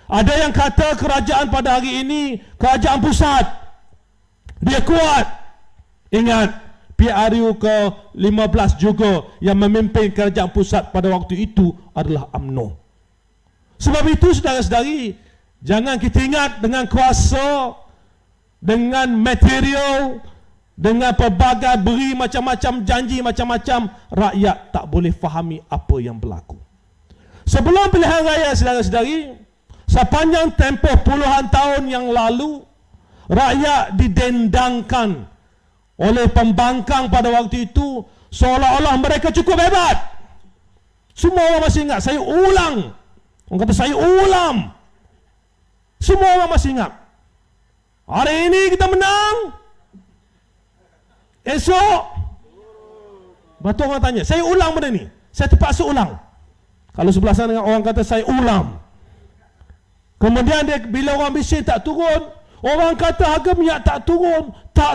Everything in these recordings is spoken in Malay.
Ada yang kata kerajaan pada hari ini, kerajaan pusat, dia kuat. Ingat, PRU ke-15 juga yang memimpin kerajaan pusat pada waktu itu adalah UMNO. Sebab itu saudara-saudari, jangan kita ingat dengan kuasa, dengan material, dengan pelbagai beri macam-macam janji, macam-macam, rakyat tak boleh fahami apa yang berlaku. Sebelum pilihan raya saudara-saudari, sepanjang tempoh puluhan tahun yang lalu, rakyat didendangkan oleh pembangkang pada waktu itu seolah-olah mereka cukup hebat. Semua orang masih ingat, saya ulang. Orang kata saya ulang. Semua orang masih ingat. Hari ini kita menang, esok batu orang tanya, saya ulang benda ni, saya terpaksa ulang. Kalau sebelah sana orang kata saya ulang, kemudian dia, bila orang bising tak turun, orang kata harga minyak tak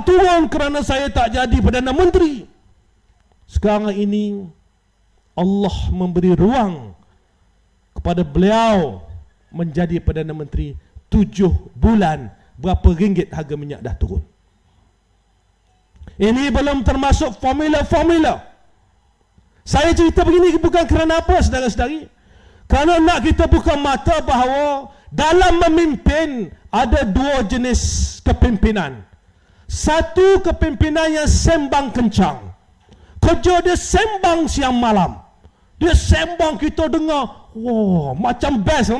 turun kerana saya tak jadi Perdana Menteri. Sekarang ini Allah memberi ruang kepada beliau menjadi Perdana Menteri. 7 bulan berapa ringgit harga minyak dah turun. Ini belum termasuk formula-formula. Saya cerita begini bukan kerana apa saudara-saudari, kerana nak kita buka mata bahawa dalam memimpin ada 2 jenis kepimpinan. Satu kepimpinan yang sembang kencang, kerja dia sembang siang malam, dia sembang kita dengar, wah, macam best.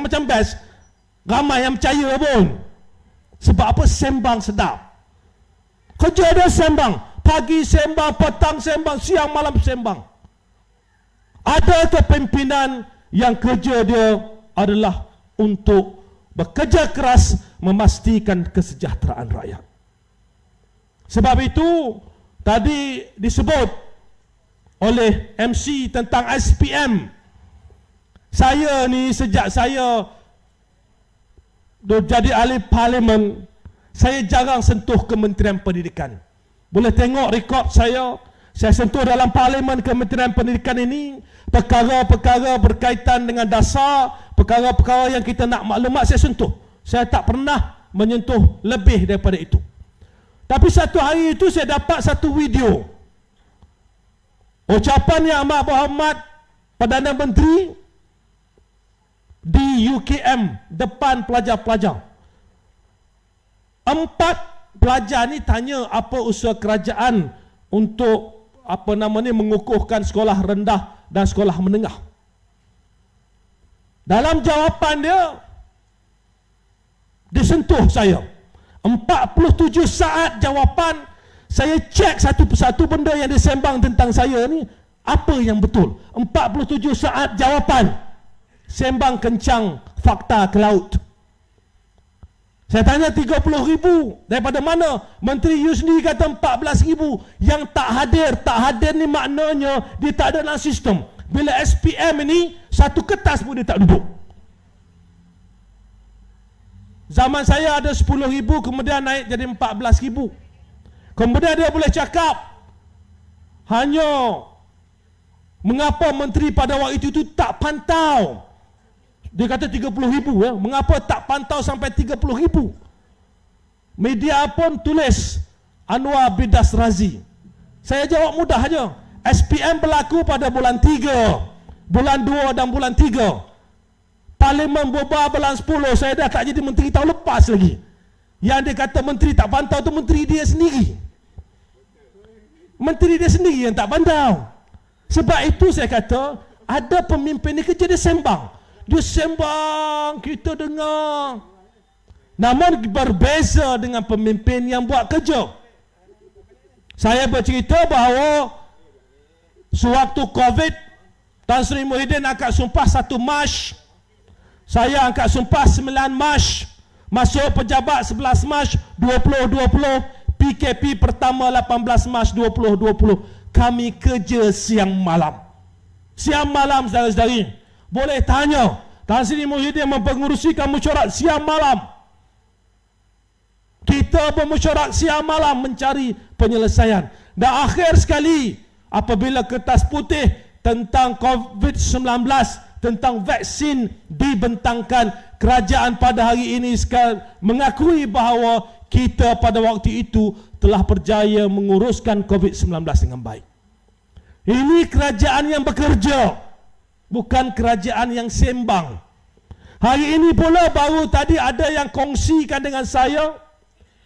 Ramai yang percaya pun. Sebab apa? Sembang sedap. Kerja dia sembang, pagi sembang, petang sembang, siang malam sembang. Ada kepimpinan yang kerja dia adalah untuk bekerja keras memastikan kesejahteraan rakyat. Sebab itu tadi disebut oleh MC tentang SPM. Saya ni sejak saya jadi ahli parlimen, saya jarang sentuh Kementerian Pendidikan. Boleh tengok rekod saya sentuh dalam parlimen Kementerian Pendidikan ini perkara-perkara berkaitan dengan dasar, perkara-perkara yang kita nak maklumat saya sentuh. Saya tak pernah menyentuh lebih daripada itu. Tapi satu hari itu saya dapat satu video ucapan yang amat berhormat Perdana Menteri di UKM depan pelajar-pelajar. 4 pelajar ni tanya apa usaha kerajaan untuk mengukuhkan sekolah rendah dan sekolah menengah. Dalam jawapan dia disentuh saya. 47 saat jawapan, saya cek satu persatu benda yang disembang tentang saya ni, apa yang betul. 47 saat jawapan, sembang kencang fakta ke laut. Saya tanya 30,000 daripada mana? Menteri you sendiri kata 14,000. Yang tak hadir ni maknanya dia tak ada dalam sistem. Bila SPM ini satu kertas pun dia tak duduk. Zaman saya ada 10,000, kemudian naik jadi 14,000. Kemudian dia boleh cakap hanya mengapa menteri pada waktu itu tak pantau. Dia kata 30,000 ya. Mengapa tak pantau sampai 30,000? Media pun tulis Anwar Bidas Razi. Saya jawab mudah aja. SPM berlaku pada bulan 3, bulan 2 dan bulan 3. Parlimen bubar bulan 10. Saya dah tak jadi menteri tahun lepas lagi. Yang dia kata menteri tak pantau tu menteri dia sendiri. Menteri dia sendiri yang tak pantau. Sebab itu saya kata ada pemimpin ni kerja dia sembang. Dia sembang, kita dengar. Namun berbeza dengan pemimpin yang buat kerja. Saya bercerita bahawa sewaktu COVID, Tan Sri Muhyiddin angkat sumpah 1 Mac. Saya angkat sumpah 9 Mac. Masuk pejabat 11 Mac 2020. PKP pertama 18 Mac 2020. Kami kerja siang malam. Siang malam saudara-saudari. Boleh tanya, Tan Sri Muhyiddin mempengerusikan mesyuarat siang malam. Kita bermesyuarat siang malam mencari penyelesaian. Dan akhir sekali, apabila kertas putih tentang COVID-19, tentang vaksin dibentangkan, kerajaan pada hari ini sekarang mengakui bahawa kita pada waktu itu telah berjaya menguruskan COVID-19 dengan baik. Ini kerajaan yang bekerja, bukan kerajaan yang sembang. Hari ini pula baru tadi ada yang kongsikan dengan saya,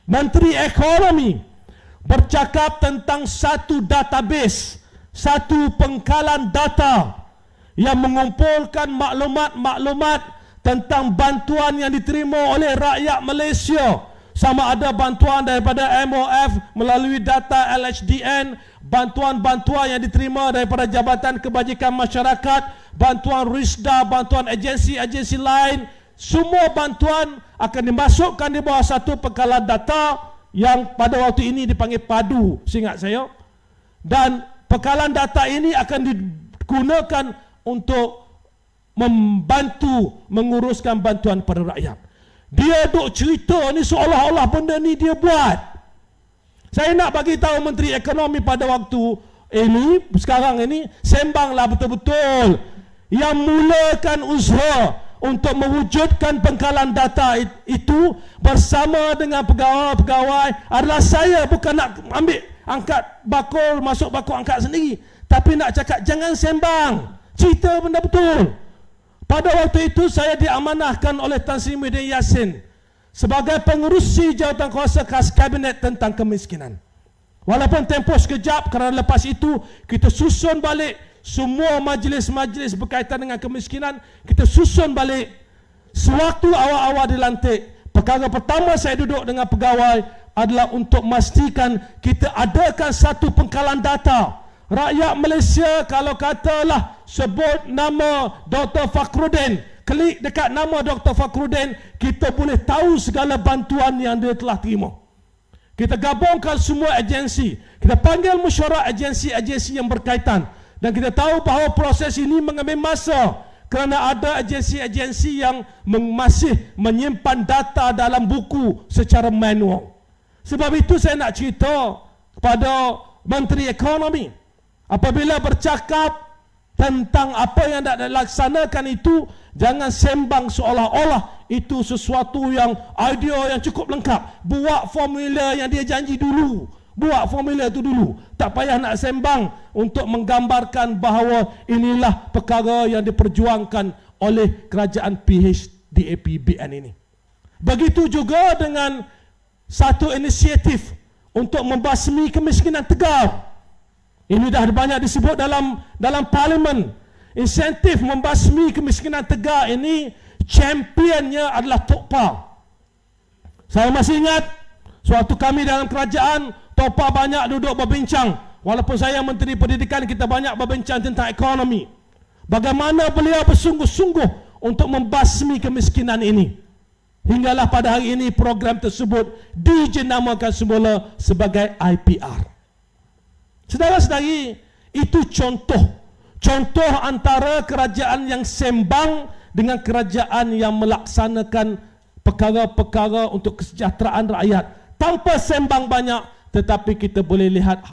Menteri Ekonomi bercakap tentang satu database, satu pengkalan data yang mengumpulkan maklumat-maklumat tentang bantuan yang diterima oleh rakyat Malaysia. Sama ada bantuan daripada MOF melalui data LHDN, bantuan-bantuan yang diterima daripada Jabatan Kebajikan Masyarakat, bantuan RISDA, bantuan agensi-agensi lain. Semua bantuan akan dimasukkan di bawah satu pengkalan data yang pada waktu ini dipanggil PADU, seingat saya. Dan pengkalan data ini akan digunakan untuk membantu menguruskan bantuan pada rakyat. Dia duk cerita ni seolah-olah benda ni dia buat. Saya nak bagi tahu Menteri Ekonomi pada waktu ini, sekarang ini, sembanglah betul-betul. Yang mulakan usaha untuk mewujudkan pengkalan data itu bersama dengan pegawai-pegawai adalah saya. Bukan nak ambil angkat bakul, masuk bakul angkat sendiri, tapi nak cakap jangan sembang, cerita benda betul. Pada waktu itu saya diamanahkan oleh Tan Sri Muhyiddin Yassin sebagai pengerusi jawatan kuasa khas kabinet tentang kemiskinan. Walaupun tempoh sekejap, kerana lepas itu kita susun balik semua majlis-majlis berkaitan dengan kemiskinan, kita susun balik. Sewaktu awal-awal dilantik, perkara pertama saya duduk dengan pegawai adalah untuk memastikan kita adakan satu pengkalan data. Rakyat Malaysia kalau katalah sebut nama Dr. Fakhruddin, klik dekat nama Dr. Fakhruddin, kita boleh tahu segala bantuan yang dia telah terima. Kita gabungkan semua agensi, kita panggil mesyuarat agensi-agensi yang berkaitan, dan kita tahu bahawa proses ini mengambil masa kerana ada agensi-agensi yang masih menyimpan data dalam buku secara manual. Sebab itu saya nak cerita kepada Menteri Ekonomi, apabila bercakap tentang apa yang nak dilaksanakan itu, jangan sembang seolah-olah itu sesuatu yang idea yang cukup lengkap. Buat formula yang dia janji dulu, buat formula itu dulu. Tak payah nak sembang untuk menggambarkan bahawa inilah perkara yang diperjuangkan oleh kerajaan PHDAP-BN ini. Begitu juga dengan satu inisiatif untuk membasmi kemiskinan tegar. Ini dah banyak disebut dalam parlimen. Insentif membasmi kemiskinan tegar ini, championnya adalah Tok Pa. Saya masih ingat suatu kami dalam kerajaan, Tok Pa banyak duduk berbincang. Walaupun saya Menteri Pendidikan, kita banyak berbincang tentang ekonomi. Bagaimana beliau bersungguh-sungguh untuk membasmi kemiskinan ini. Hinggalah pada hari ini program tersebut dijenamakan semula sebagai IPR. Saudara-saudari, itu contoh antara kerajaan yang sembang dengan kerajaan yang melaksanakan perkara-perkara untuk kesejahteraan rakyat tanpa sembang banyak, tetapi kita boleh lihat